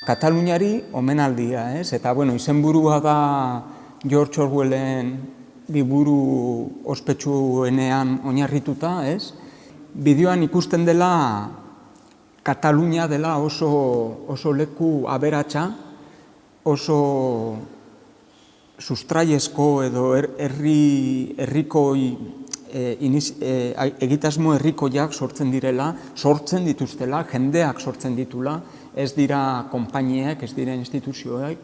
Kataluniari omenaldia, ez? Eta, bueno, izenburua da George Orwellen liburu ospetsuenean oinarrituta, ez? Bideoan ikusten dela Katalunia dela oso leku aberatsa, oso sustraiezko edo egitasmo herrikoiak sortzen direla, sortzen dituztela, jendeak sortzen ditula, ez dira konpainiek, ez dira instituzioek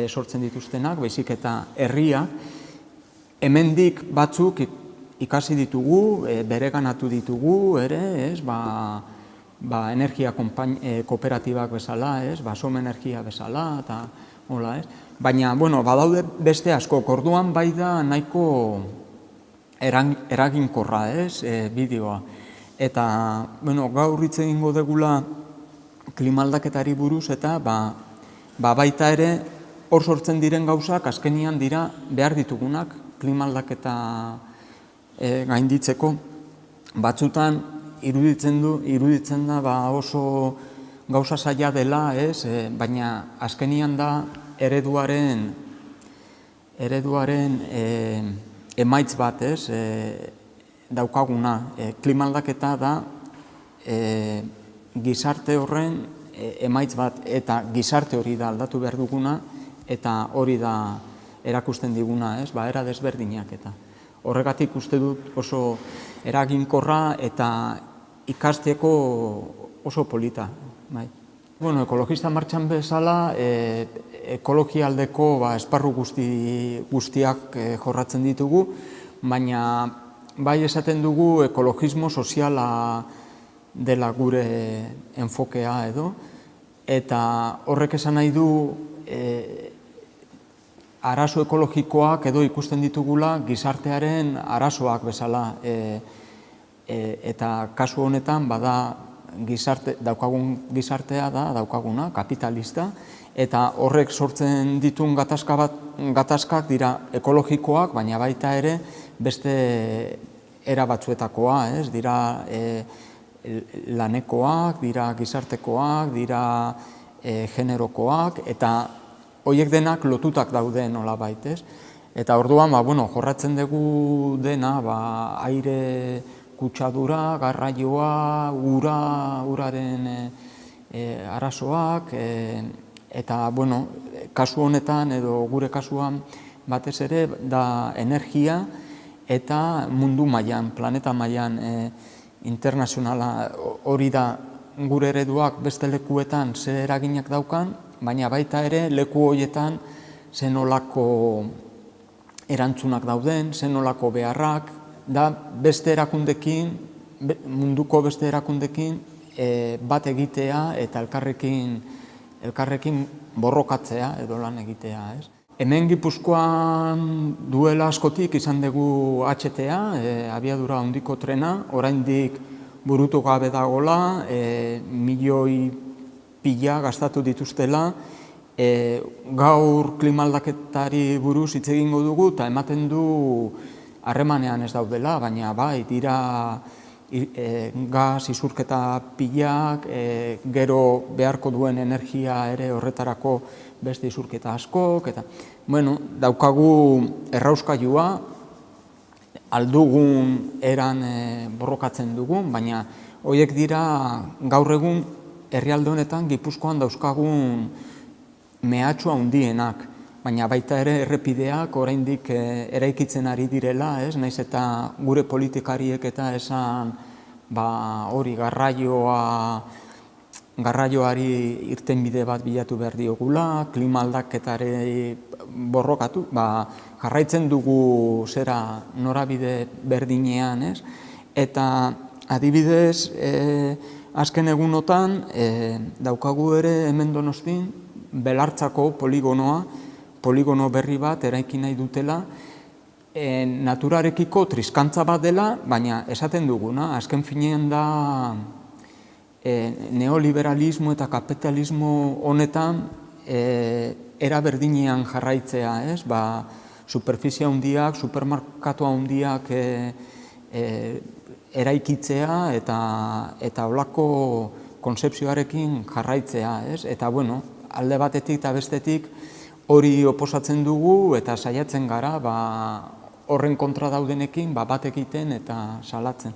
sortzen dituztenak, baizik eta herriak. Hemendik batzuk ikasi ditugu, bereganatu ditugu ere, ez, energia kooperatibak bezala, ez, Som Energia bezala, eta hola, ez. Baina, bueno, badaude beste asko, orduan bai da nahiko eraginkorra, ez, bideoa. Eta, bueno, gaur hitz egingo degula klimaldaketari buruz, eta baita ere hor sortzen diren gauzak azkenian dira behar ditugunak klimaldaketa gainditzeko. Batzutan iruditzen da oso gauza zaila dela, ez, baina azkenian da ereduaren emaitz bat, ez, daukaguna. Klimaldaketa da gizarte horren emaitz bat, eta gizarte hori da aldatu behar duguna, eta hori da erakusten diguna, ez, era desberdinak eta. Horregatik uste dut oso eraginkorra eta ikasteko oso polita. Bueno, ekologista martxan bezala, ekologia aldeko esparru guztiak jorratzen ditugu, baina bai esaten dugu ekologismo soziala dela gure enfokea edo, eta horrek esan nahi du arazo ekologikoak edo ikusten ditugula gizartearen arazoak bezala, eta kasu honetan daukagun gizartea da daukaguna, kapitalista, eta horrek sortzen ditun gatazkak dira ekologikoak, baina baita ere beste era batzuetakoa, ez, dira lanekoak, dira gizartekoak, dira generokoak, eta horiek denak lotutak daude nolabait, ez? Eta orduan, jorratzen dugu dena, aire kutsadura, garraioa, uraren arazoak, eta, kasu honetan, edo gure kasuan, batez ere, da energia eta mundu mailan, planeta mailan internazionala, hori da gure ereduak beste lekuetan ze eraginak daukan, baina baita ere leku horietan zenolako erantzunak dauden, zenolako beharrak, da beste erakundekin, munduko beste erakundekin bat egitea eta elkarrekin borrokatzea edo lan egitea, ez? Hemen Gipuzkoan duela askotik izan dugu HTA, abiadura handiko trena, oraindik burutu gabe dagoela, milioi pila gastatu dituztela, gaur klimaldaketari buruz hitz egingo dugu eta ematen du harremanean ez daudela, baina bai, dira gas isurketa pilak, gero beharko duen energia ere horretarako beste isurketa askok, eta, daukagu errauskailua, aldugun eran borrokatzen dugun, baina horiek dira gaur egun herrialde honetan Gipuzkoan dauzkagun mehatxu handienak, baina baita ere errepideak oraindik eraikitzen ari direla, ez? Naiz eta gure politikariek eta esan hori garraioari irtenbide bat bilatu behar diogula, klima aldaketari borrokatu, jarraitzen dugu norabide berdinean, ez? Eta adibidez, azken egunotan daukagu ere hemen Donostin Belartzako poligono berri bat eraiki nahi dutela, naturarekiko triskantza bat dela, baina esaten duguna, azken finean da neoliberalismo eta kapitalismo honetan era berdinean jarraitzea, ez? Superfizia handiak, supermerkatu handiak eraikitzea eta holako konzepzioarekin jarraitzea, ez? Eta, bueno, alde batetik eta bestetik hori oposatzen dugu eta saiatzen gara horren kontra daudenekin bat egiten eta salatzen.